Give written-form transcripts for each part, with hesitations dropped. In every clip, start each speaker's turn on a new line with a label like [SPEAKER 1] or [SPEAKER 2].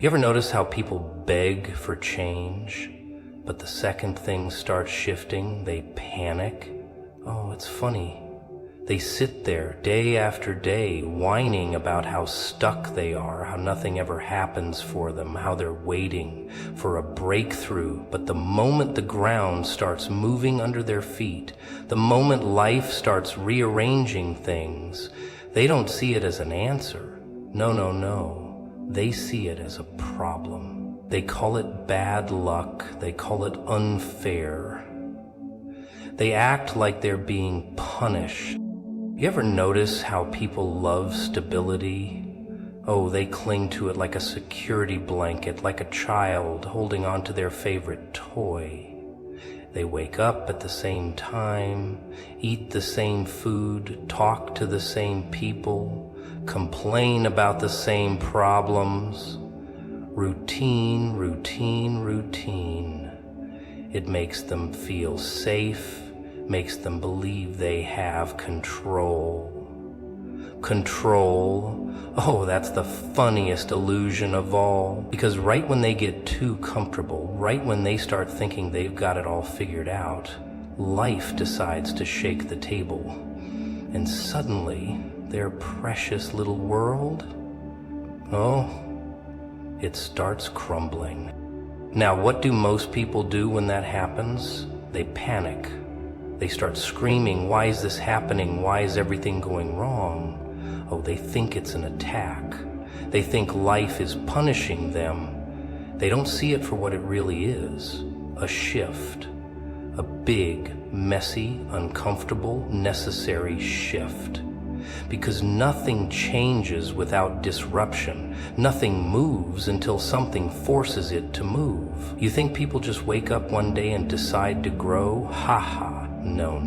[SPEAKER 1] You ever notice how people beg for change, but the second things start shifting, they panic? Oh, it's funny. They sit there day after day whining about how stuck they are, how nothing ever happens for them, how they're waiting for a breakthrough. But the moment the ground starts moving under their feet, the moment life starts rearranging things, they don't see it as an answer. No. They see it as a problem. They call it bad luck. They call it unfair. They act like they're being punished. You ever notice how people love stability? Oh, they cling to it like a security blanket, like a child holding on to their favorite toy. They wake up at the same time, eat the same food, talk to the same people, complain about the same problems. Routine. It makes them feel safe, makes them believe they have control. Control, oh, that's the funniest illusion of all. Because right when they get too comfortable, right when they start thinking they've got it all figured out, life decides to shake the table. And suddenly, their precious little world, oh, it starts crumbling. Now, what do most people do when that happens? They panic. They start screaming, why is this happening? Why is everything going wrong? Oh, they think it's an attack. They think life is punishing them. They don't see it for what it really is, a shift. A big, messy, uncomfortable, necessary shift. Because nothing changes without disruption. Nothing moves until something forces it to move. You think people just wake up one day and decide to grow? Ha. No.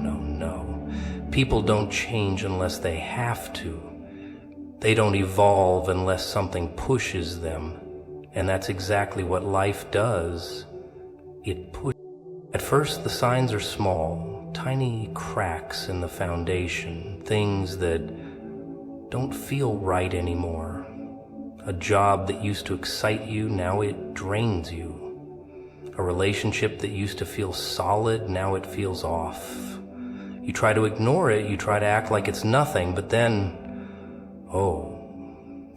[SPEAKER 1] People don't change unless they have to. They don't evolve unless something pushes them. And that's exactly what life does. It pushes. At first, the signs are small, tiny cracks in the foundation, things that don't feel right anymore. A job that used to excite you, now it drains you. A relationship that used to feel solid, now it feels off. You try to ignore it, you try to act like it's nothing, but then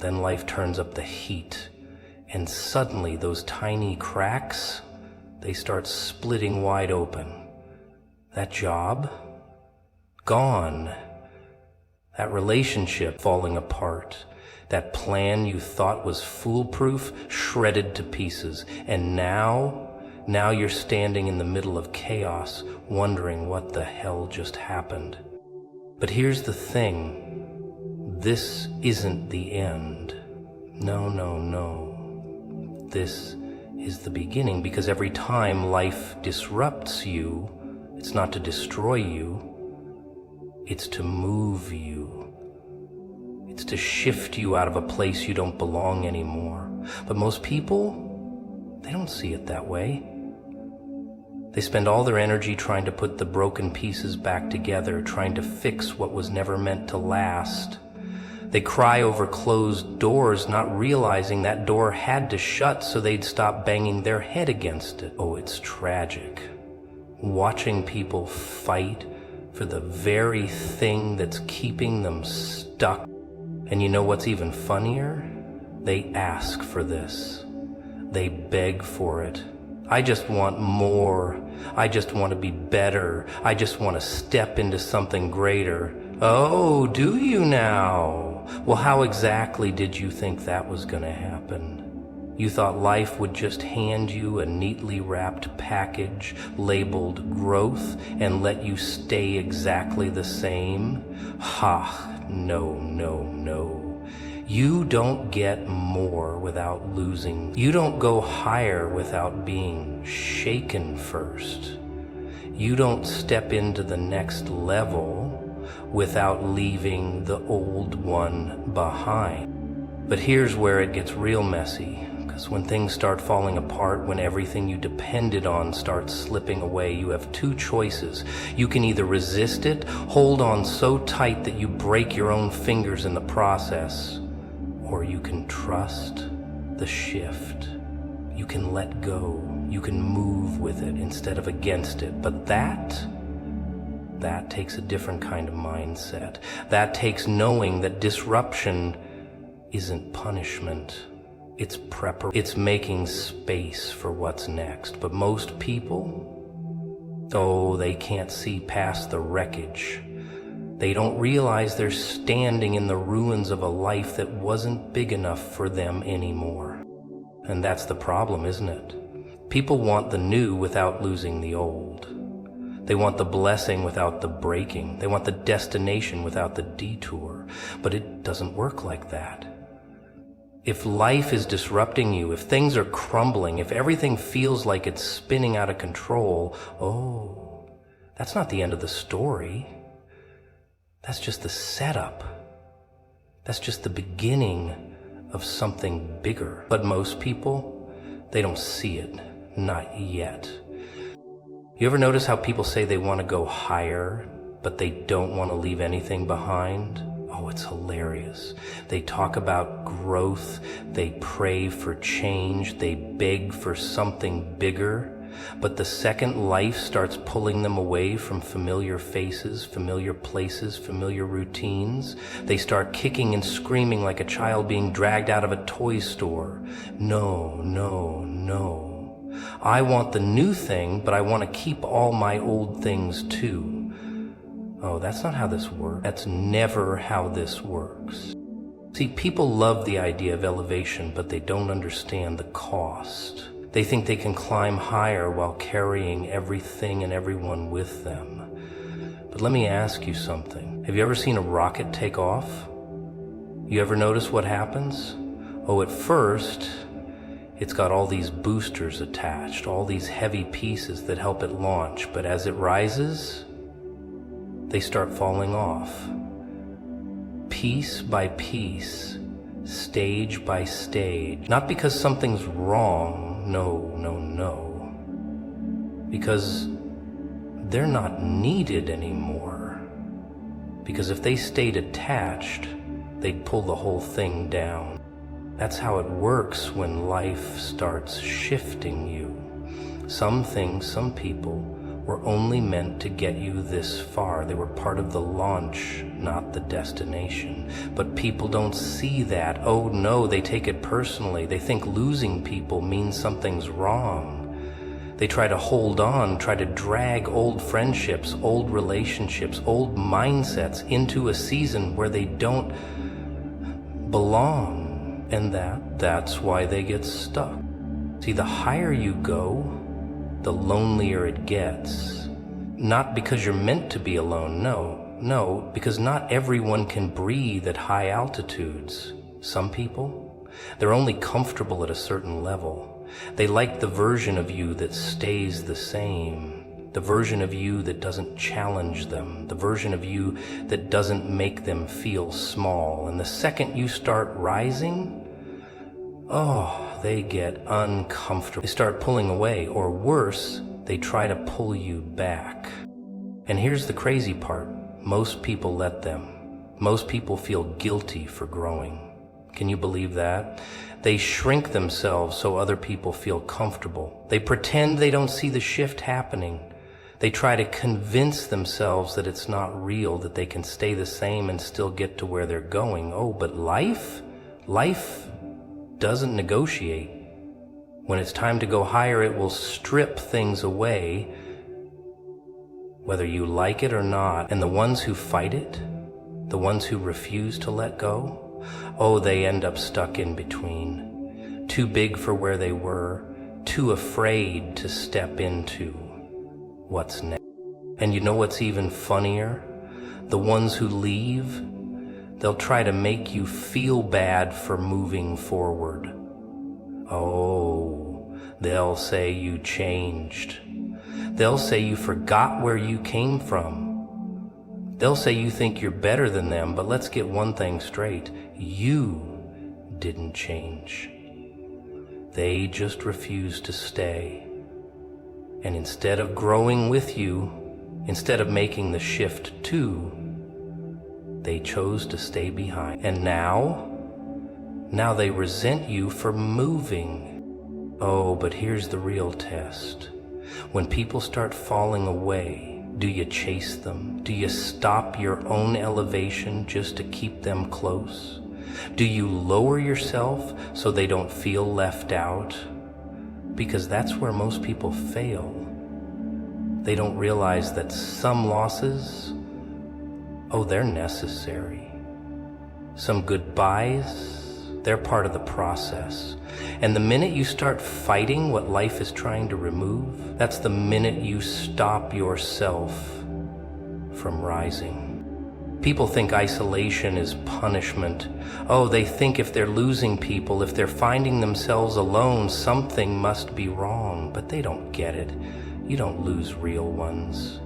[SPEAKER 1] life turns up the heat. And suddenly those tiny cracks, they start splitting wide open. That job, gone. That relationship falling apart. That plan you thought was foolproof, shredded to pieces. And now you're standing in the middle of chaos, wondering what the hell just happened. But here's the thing. This isn't the end. No. This is the beginning, because every time life disrupts you, it's not to destroy you, it's to move you. It's to shift you out of a place you don't belong anymore. But most people, they don't see it that way. They spend all their energy trying to put the broken pieces back together, trying to fix what was never meant to last. They cry over closed doors, not realizing that door had to shut so they'd stop banging their head against it. Oh, it's tragic. Watching people fight for the very thing that's keeping them stuck. And you know what's even funnier? They ask for this. They beg for it. I just want more. I just want to be better. I just want to step into something greater. Oh, do you now? Well, how exactly did you think that was going to happen? You thought life would just hand you a neatly wrapped package labeled growth and let you stay exactly the same? Ha, no. You don't get more without losing. You don't go higher without being shaken first. You don't step into the next level without leaving the old one behind. But here's where it gets real messy, because when things start falling apart, when everything you depended on starts slipping away, you have two choices. You can either resist it, hold on so tight that you break your own fingers in the process, or you can trust the shift. You can let go. You can move with it instead of against it. But that takes a different kind of mindset. That takes knowing that disruption isn't punishment. It's preparation. It's making space for what's next. But most people, they can't see past the wreckage. They don't realize they're standing in the ruins of a life that wasn't big enough for them anymore. And that's the problem, isn't it? People want the new without losing the old. They want the blessing without the breaking. They want the destination without the detour. But it doesn't work like that. If life is disrupting you, if things are crumbling, if everything feels like it's spinning out of control, that's not the end of the story. That's just the setup. That's just the beginning of something bigger. But most people, they don't see it, not yet. You ever notice how people say they want to go higher, but they don't want to leave anything behind? Oh, it's hilarious. They talk about growth, they pray for change, they beg for something bigger. But the second life starts pulling them away from familiar faces, familiar places, familiar routines, they start kicking and screaming like a child being dragged out of a toy store. No, no, no. I want the new thing, but I want to keep all my old things too. Oh, that's not how this works. That's never how this works. See, people love the idea of elevation, but they don't understand the cost. They think they can climb higher while carrying everything and everyone with them. But let me ask you something. Have you ever seen a rocket take off? You ever notice what happens? At first, it's got all these boosters attached, all these heavy pieces that help it launch, but as it rises, they start falling off. Piece by piece, stage by stage. Not because something's wrong, no. Because they're not needed anymore. Because if they stayed attached, they'd pull the whole thing down. That's how it works when life starts shifting you. Some things, some people, were only meant to get you this far. They were part of the launch, not the destination. But people don't see that. Oh no, they take it personally. They think losing people means something's wrong. They try to hold on, try to drag old friendships, old relationships, old mindsets into a season where they don't belong. And that's why they get stuck. See, the higher you go, the lonelier it gets. Not because you're meant to be alone, no, because not everyone can breathe at high altitudes. Some people, they're only comfortable at a certain level. They like the version of you that stays the same, the version of you that doesn't challenge them, the version of you that doesn't make them feel small. And the second you start rising, they get uncomfortable. They start pulling away, or worse, they try to pull you back. And here's the crazy part. Most people let them. Most people feel guilty for growing. Can you believe that? They shrink themselves so other people feel comfortable. They pretend they don't see the shift happening. They try to convince themselves that it's not real, that they can stay the same and still get to where they're going. But life doesn't negotiate. When it's time to go higher, it will strip things away, whether you like it or not. And the ones who fight it, the ones who refuse to let go, they end up stuck in between. Too big for where they were, too afraid to step into what's next. And you know what's even funnier? The ones who leave, they'll try to make you feel bad for moving forward. They'll say you changed. They'll say you forgot where you came from. They'll say you think you're better than them, but let's get one thing straight. You didn't change. They just refused to stay. And instead of growing with you, instead of making the shift too, they chose to stay behind. And now Now they resent you for moving. Oh, but here's the real test. When people start falling away, do you chase them? Do you stop your own elevation just to keep them close? Do you lower yourself so they don't feel left out? Because that's where most people fail. They don't realize that some losses, oh, they're necessary. Some goodbyes, they're part of the process. And the minute you start fighting what life is trying to remove, that's the minute you stop yourself from rising. People think isolation is punishment. Oh, they think if they're losing people, if they're finding themselves alone, something must be wrong. But they don't get it. You don't lose real ones.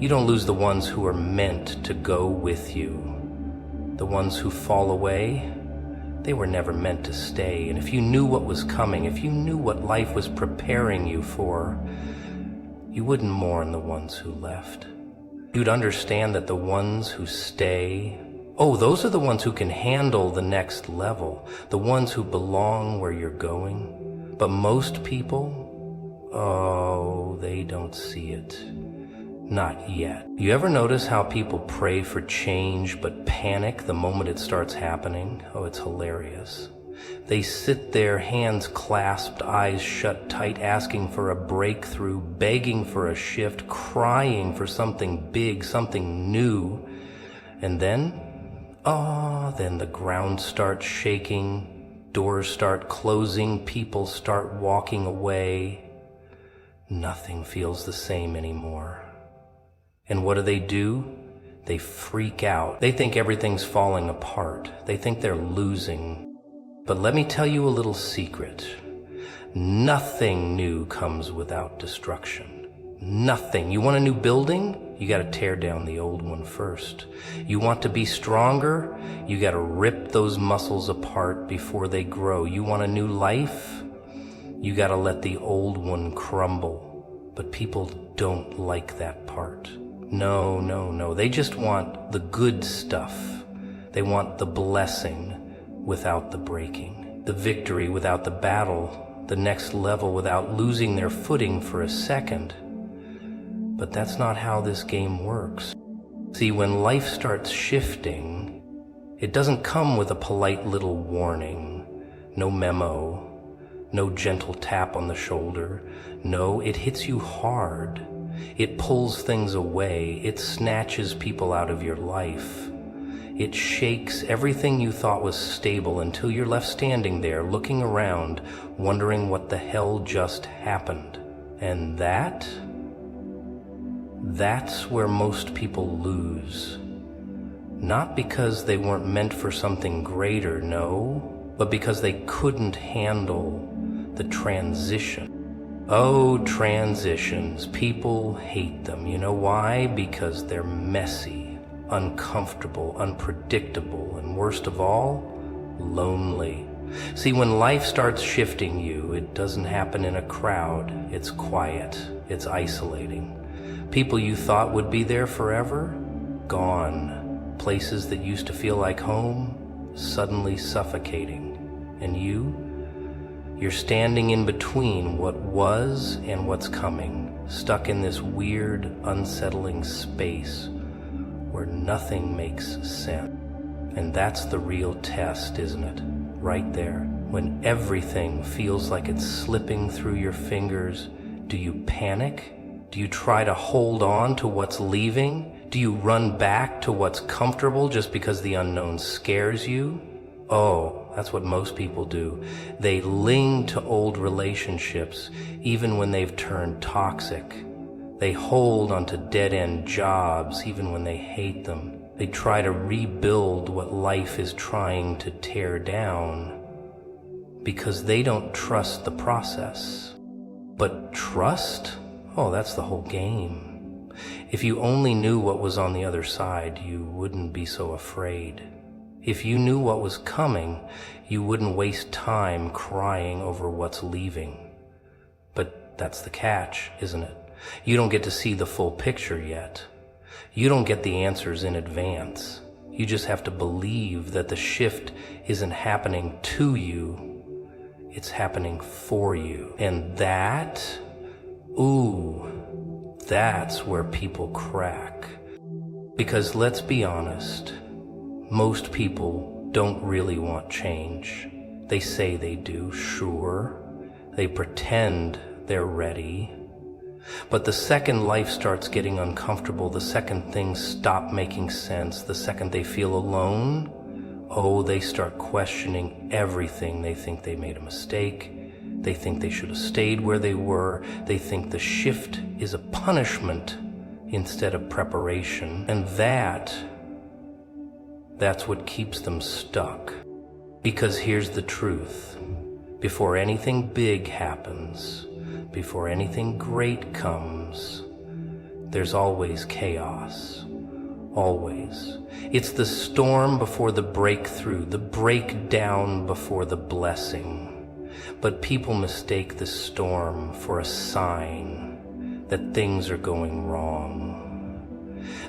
[SPEAKER 1] You don't lose the ones who are meant to go with you. The ones who fall away, they were never meant to stay. And if you knew what was coming, if you knew what life was preparing you for, you wouldn't mourn the ones who left. You'd understand that the ones who stay, oh, those are the ones who can handle the next level, the ones who belong where you're going. But most people, oh, they don't see it. Not yet. You ever notice how people pray for change but panic the moment it starts happening? Oh, it's hilarious. They sit there, hands clasped, eyes shut tight, asking for a breakthrough, begging for a shift, crying for something big, something new. And then, then the ground starts shaking, doors start closing, people start walking away. Nothing feels the same anymore. And what do? They freak out. They think everything's falling apart. They think they're losing. But let me tell you a little secret. Nothing new comes without destruction. Nothing. You want a new building? You gotta tear down the old one first. You want to be stronger? You gotta rip those muscles apart before they grow. You want a new life? You gotta let the old one crumble. But people don't like that part. No. They just want the good stuff. They want the blessing without the breaking, the victory without the battle, the next level without losing their footing for a second. But that's not how this game works. See, when life starts shifting, it doesn't come with a polite little warning, no memo, no gentle tap on the shoulder. No, it hits you hard. It pulls things away. It snatches people out of your life. It shakes everything you thought was stable until you're left standing there, looking around, wondering what the hell just happened. And that's where most people lose. Not because they weren't meant for something greater, no, but because they couldn't handle the transition. Oh, transitions. People hate them. You know why? Because they're messy, uncomfortable, unpredictable, and worst of all, lonely. See, when life starts shifting you, it doesn't happen in a crowd. It's quiet. It's isolating. People you thought would be there forever, gone. Places that used to feel like home, suddenly suffocating. And you're standing in between what was and what's coming, stuck in this weird, unsettling space where nothing makes sense. And that's the real test, isn't it? Right there. When everything feels like it's slipping through your fingers, do you panic? Do you try to hold on to what's leaving? Do you run back to what's comfortable just because the unknown scares you? Oh, that's what most people do. They cling to old relationships even when they've turned toxic. They hold onto dead-end jobs even when they hate them. They try to rebuild what life is trying to tear down because they don't trust the process. But trust? Oh, that's the whole game. If you only knew what was on the other side, you wouldn't be so afraid. If you knew what was coming, you wouldn't waste time crying over what's leaving. But that's the catch, isn't it? You don't get to see the full picture yet. You don't get the answers in advance. You just have to believe that the shift isn't happening to you, it's happening for you. And that, that's where people crack. Because let's be honest, most people don't really want change. They say they do, sure. They pretend they're ready. But the second life starts getting uncomfortable, the second things stop making sense, the second they feel alone, they start questioning everything. They think they made a mistake. They think they should have stayed where they were. They think the shift is a punishment instead of preparation. And that's what keeps them stuck. Because here's the truth. Before anything big happens, before anything great comes, there's always chaos. Always. It's the storm before the breakthrough, the breakdown before the blessing. But people mistake the storm for a sign that things are going wrong.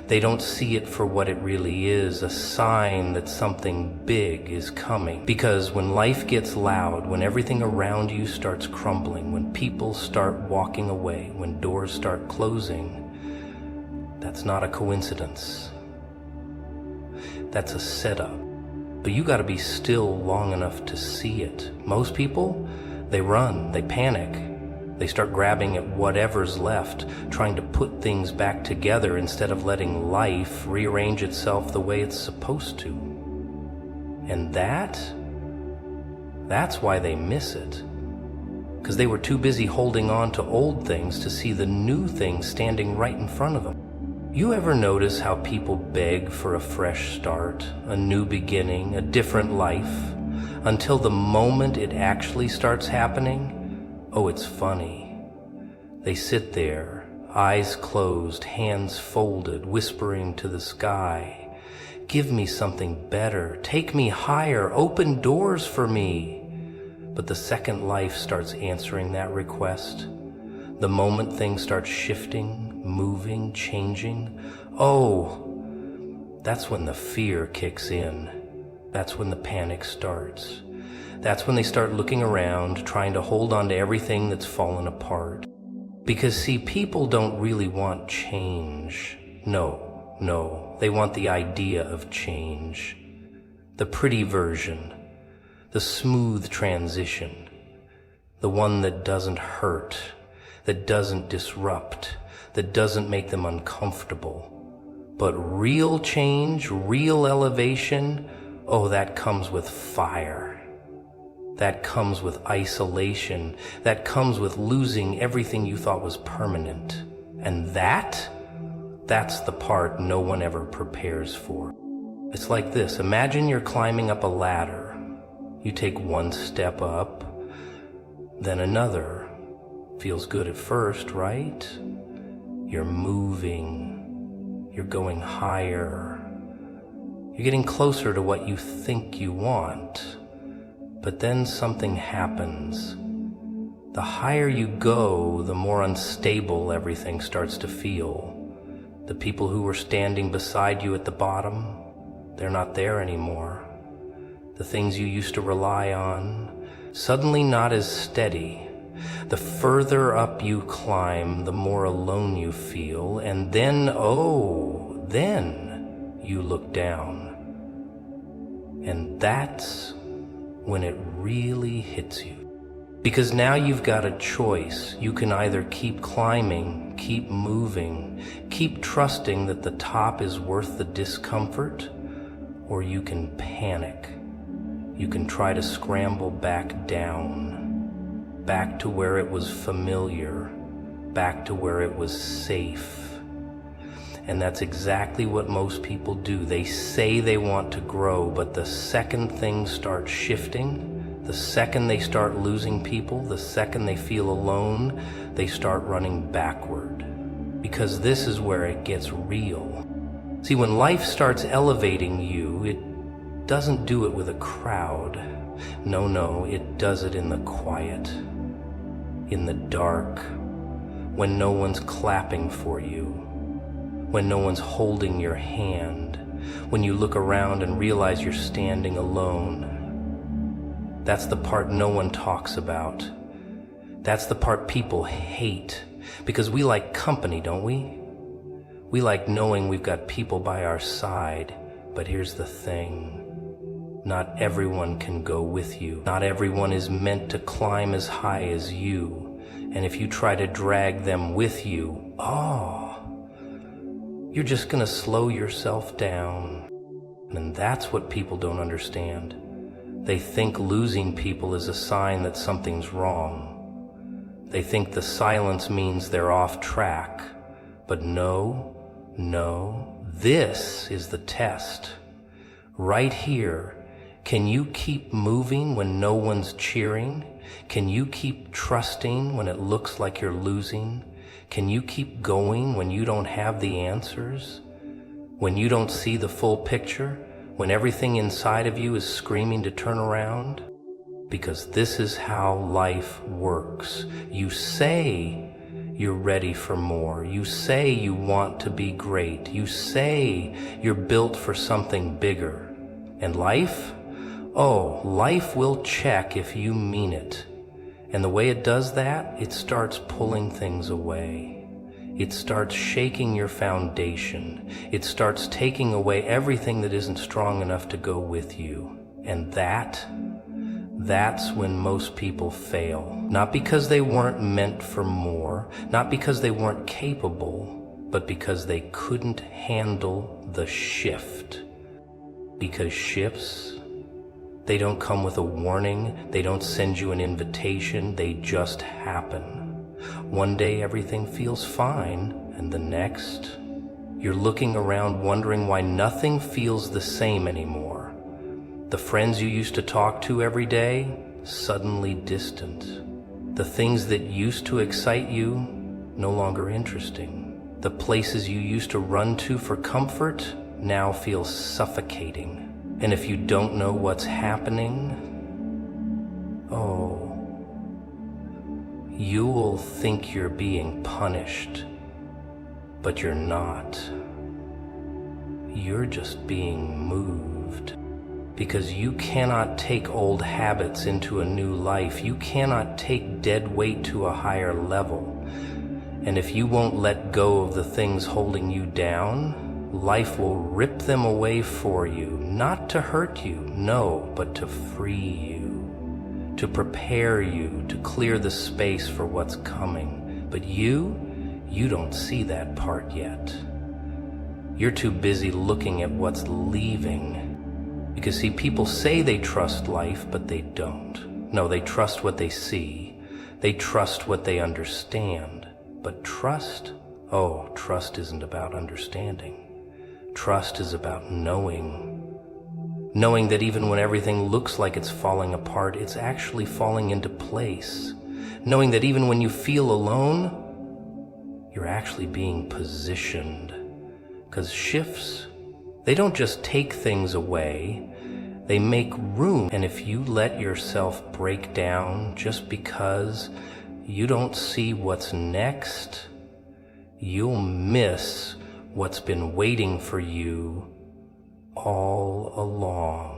[SPEAKER 1] They don't see it for what it really is, a sign that something big is coming. Because when life gets loud, when everything around you starts crumbling, when people start walking away, when doors start closing, that's not a coincidence. That's a setup. But you gotta be still long enough to see it. Most people, they run, they panic. They start grabbing at whatever's left, trying to put things back together instead of letting life rearrange itself the way it's supposed to. And that's why they miss it. Because they were too busy holding on to old things to see the new things standing right in front of them. You ever notice how people beg for a fresh start, a new beginning, a different life, until the moment it actually starts happening? It's funny. They sit there, eyes closed, hands folded, whispering to the sky, "Give me something better, take me higher, open doors for me." But the second life starts answering that request. The moment things start shifting, moving, changing, that's when the fear kicks in. That's when the panic starts. That's when they start looking around, trying to hold on to everything that's fallen apart. Because see, people don't really want change. No, they want the idea of change. The pretty version, the smooth transition, the one that doesn't hurt, that doesn't disrupt, that doesn't make them uncomfortable. But real change, real elevation, that comes with fire. That comes with isolation. That comes with losing everything you thought was permanent. And that's the part no one ever prepares for. It's like this. Imagine you're climbing up a ladder. You take one step up, then another. Feels good at first, right? You're moving. You're going higher. You're getting closer to what you think you want. But then something happens. The higher you go, the more unstable everything starts to feel. The people who were standing beside you at the bottom, they're not there anymore. The things you used to rely on, suddenly not as steady. The further up you climb, the more alone you feel, and then, then you look down. And that's when it really hits you. Because now you've got a choice. You can either keep climbing, keep moving, keep trusting that the top is worth the discomfort, or you can panic. You can try to scramble back down, back to where it was familiar, back to where it was safe. And that's exactly what most people do. They say they want to grow, but the second things start shifting, the second they start losing people, the second they feel alone, they start running backward. Because this is where it gets real. See, when life starts elevating you, it doesn't do it with a crowd. No, it does it in the quiet, in the dark, when no one's clapping for you, when no one's holding your hand, when you look around and realize you're standing alone. That's the part no one talks about. That's the part people hate, because we like company, don't we? We like knowing we've got people by our side. But here's the thing. Not everyone can go with you. Not everyone is meant to climb as high as you. And if you try to drag them with you, you're just gonna slow yourself down. And that's what people don't understand. They think losing people is a sign that something's wrong. They think the silence means they're off track. But no, this is the test. Right here, can you keep moving when no one's cheering? Can you keep trusting when it looks like you're losing? Can you keep going when you don't have the answers? When you don't see the full picture? When everything inside of you is screaming to turn around? Because this is how life works. You say you're ready for more. You say you want to be great. You say you're built for something bigger. And life? Oh, life will check if you mean it. And the way it does that, it starts pulling things away. It starts shaking your foundation. It starts taking away everything that isn't strong enough to go with you. And that's when most people fail. Not because they weren't meant for more, not because they weren't capable, but because they couldn't handle the shift. Because shifts, they don't come with a warning, they don't send you an invitation, they just happen. One day everything feels fine, and the next, you're looking around wondering why nothing feels the same anymore. The friends you used to talk to every day, suddenly distant. The things that used to excite you, no longer interesting. The places you used to run to for comfort now feel suffocating. And if you don't know what's happening, you'll think you're being punished, but you're not. You're just being moved. Because you cannot take old habits into a new life. You cannot take dead weight to a higher level. And if you won't let go of the things holding you down, life will rip them away for you, not to hurt you, no, but to free you, to prepare you, to clear the space for what's coming. But you don't see that part yet. You're too busy looking at what's leaving. Because see, people say they trust life, but they don't. No, they trust what they see. They trust what they understand. But trust? Trust isn't about understanding. Trust is about knowing. Knowing that even when everything looks like it's falling apart, it's actually falling into place. Knowing that even when you feel alone, you're actually being positioned. Because shifts, they don't just take things away, they make room. And if you let yourself break down just because you don't see what's next, you'll miss what's been waiting for you all along.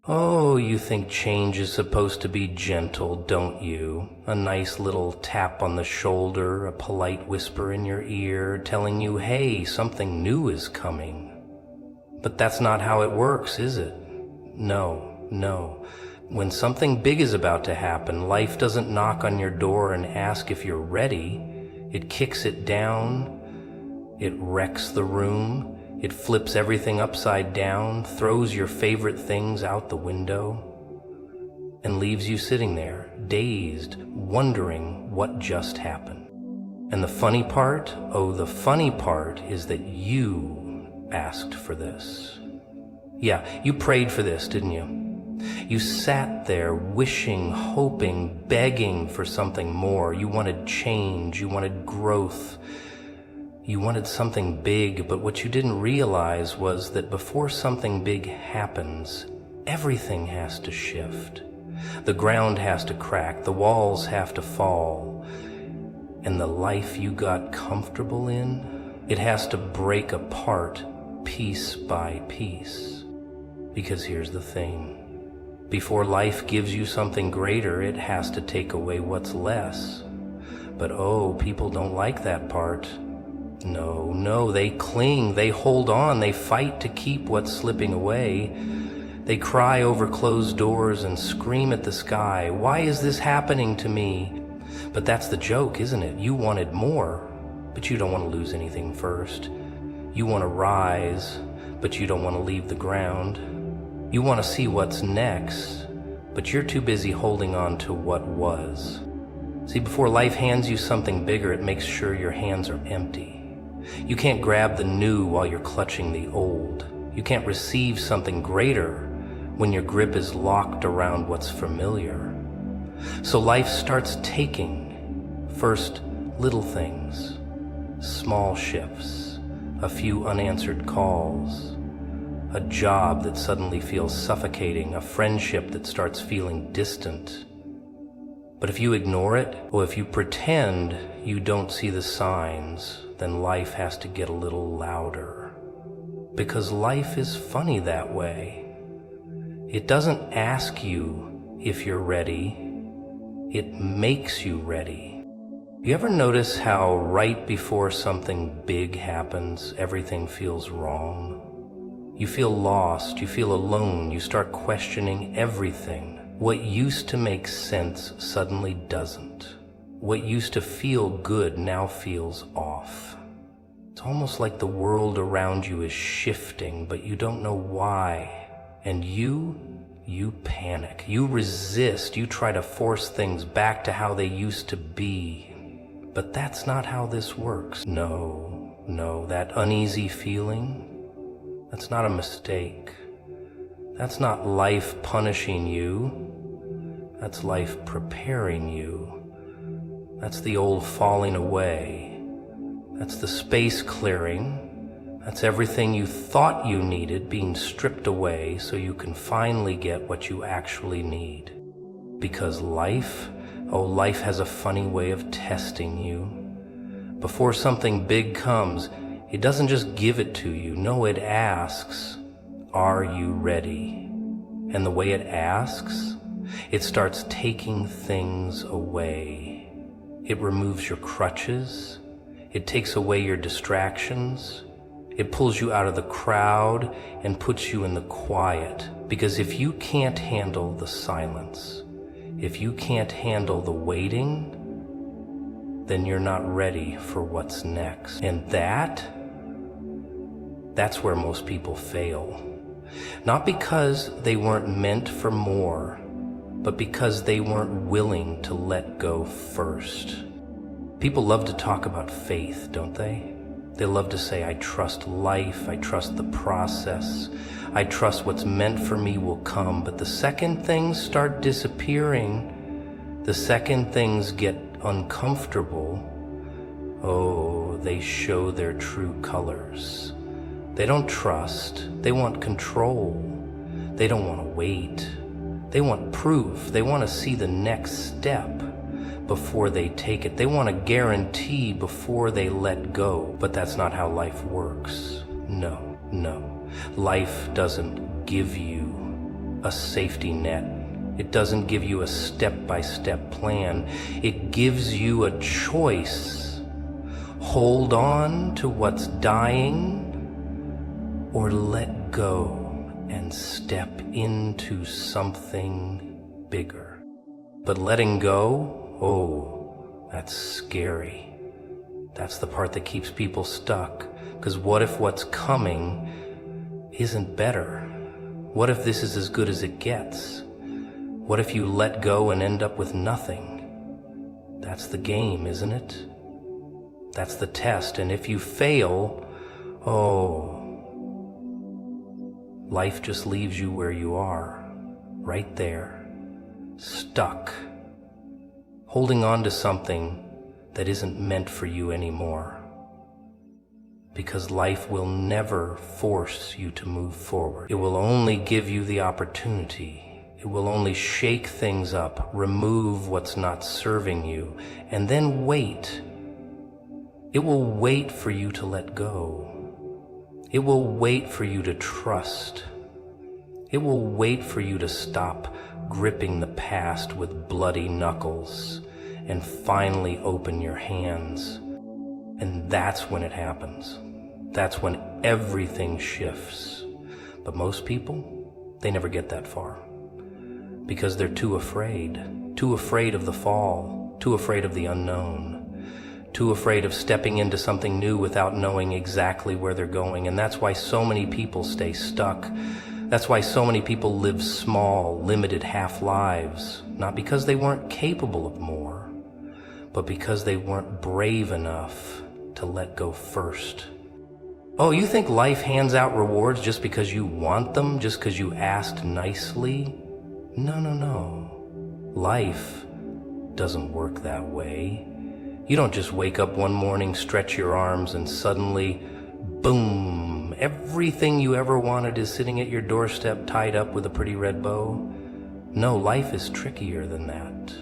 [SPEAKER 1] You think change is supposed to be gentle, don't you? A nice little tap on the shoulder, a polite whisper in your ear, telling you, hey, something new is coming. But that's not how it works, is it? No. When something big is about to happen, life doesn't knock on your door and ask if you're ready. It kicks it down, it wrecks the room, it flips everything upside down, throws your favorite things out the window, and leaves you sitting there, dazed, wondering what just happened. And the funny part is that you asked for this. Yeah, you prayed for this, didn't you? You sat there wishing, hoping, begging for something more. You wanted change, you wanted growth, you wanted something big, but what you didn't realize was that before something big happens, everything has to shift. The ground has to crack, the walls have to fall, and the life you got comfortable in, it has to break apart piece by piece. Because here's the thing. Before life gives you something greater, it has to take away what's less. But oh, people don't like that part. No, they cling, they hold on, they fight to keep what's slipping away. They cry over closed doors and scream at the sky, "Why is this happening to me?" But that's the joke, isn't it? You wanted more, but you don't want to lose anything first. You want to rise, but you don't want to leave the ground. You want to see what's next, but you're too busy holding on to what was. See, before life hands you something bigger, it makes sure your hands are empty. You can't grab the new while you're clutching the old. You can't receive something greater when your grip is locked around what's familiar. So life starts taking, first little things, small shifts, a few unanswered calls, a job that suddenly feels suffocating, a friendship that starts feeling distant. But if you ignore it, or if you pretend you don't see the signs, then life has to get a little louder. Because life is funny that way. It doesn't ask you if you're ready, it makes you ready. You ever notice how right before something big happens, everything feels wrong? You feel lost, you feel alone, you start questioning everything. What used to make sense suddenly doesn't. What used to feel good now feels off. It's almost like the world around you is shifting, but you don't know why. And you panic, you resist, you try to force things back to how they used to be. But that's not how this works. No, that uneasy feeling, that's not a mistake. That's not life punishing you. That's life preparing you. That's the old falling away. That's the space clearing. That's everything you thought you needed being stripped away so you can finally get what you actually need. Because life has a funny way of testing you. Before something big comes, it doesn't just give it to you. No, it asks, are you ready? And the way it asks, it starts taking things away. It removes your crutches. It takes away your distractions. It pulls you out of the crowd and puts you in the quiet. Because if you can't handle the silence, if you can't handle the waiting, then you're not ready for what's next. And that's where most people fail. Not because they weren't meant for more, but because they weren't willing to let go first. People love to talk about faith, don't they? They love to say, I trust life, I trust the process, I trust what's meant for me will come. But the second things start disappearing, the second things get uncomfortable, they show their true colors. They don't trust, they want control. They don't want to wait. They want proof. They want to see the next step before they take it. They want a guarantee before they let go. But that's not how life works. No. Life doesn't give you a safety net. It doesn't give you a step-by-step plan. It gives you a choice. Hold on to what's dying, or let go and step into something bigger. But letting go, that's scary. That's the part that keeps people stuck. Because what if what's coming isn't better? What if this is as good as it gets? What if you let go and end up with nothing? That's the game, isn't it? That's the test. And if you fail, life just leaves you where you are, right there, stuck, holding on to something that isn't meant for you anymore. Because life will never force you to move forward. It will only give you the opportunity. It will only shake things up, remove what's not serving you, and then wait. It will wait for you to let go. It will wait for you to trust. It will wait for you to stop gripping the past with bloody knuckles and finally open your hands. And that's when it happens. That's when everything shifts. But most people, they never get that far because they're too afraid of the fall, too afraid of the unknown, too afraid of stepping into something new without knowing exactly where they're going. And that's why so many people stay stuck. That's why so many people live small, limited half-lives, not because they weren't capable of more, but because they weren't brave enough to let go first. Oh, you think life hands out rewards just because you want them, just because you asked nicely? No. Life doesn't work that way. You don't just wake up one morning, stretch your arms, and suddenly, boom, everything you ever wanted is sitting at your doorstep tied up with a pretty red bow. No, life is trickier than that.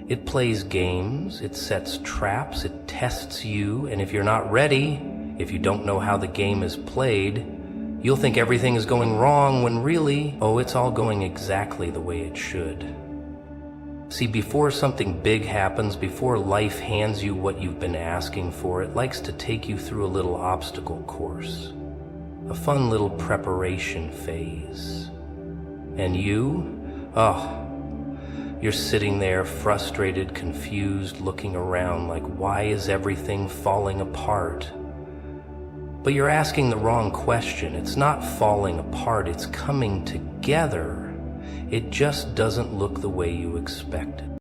[SPEAKER 1] It plays games, it sets traps, it tests you, and if you're not ready, if you don't know how the game is played, you'll think everything is going wrong when really, it's all going exactly the way it should. See, before something big happens, before life hands you what you've been asking for, it likes to take you through a little obstacle course, a fun little preparation phase. And you're sitting there frustrated, confused, looking around like, why is everything falling apart? But you're asking the wrong question. It's not falling apart, it's coming together. It just doesn't look the way you expected.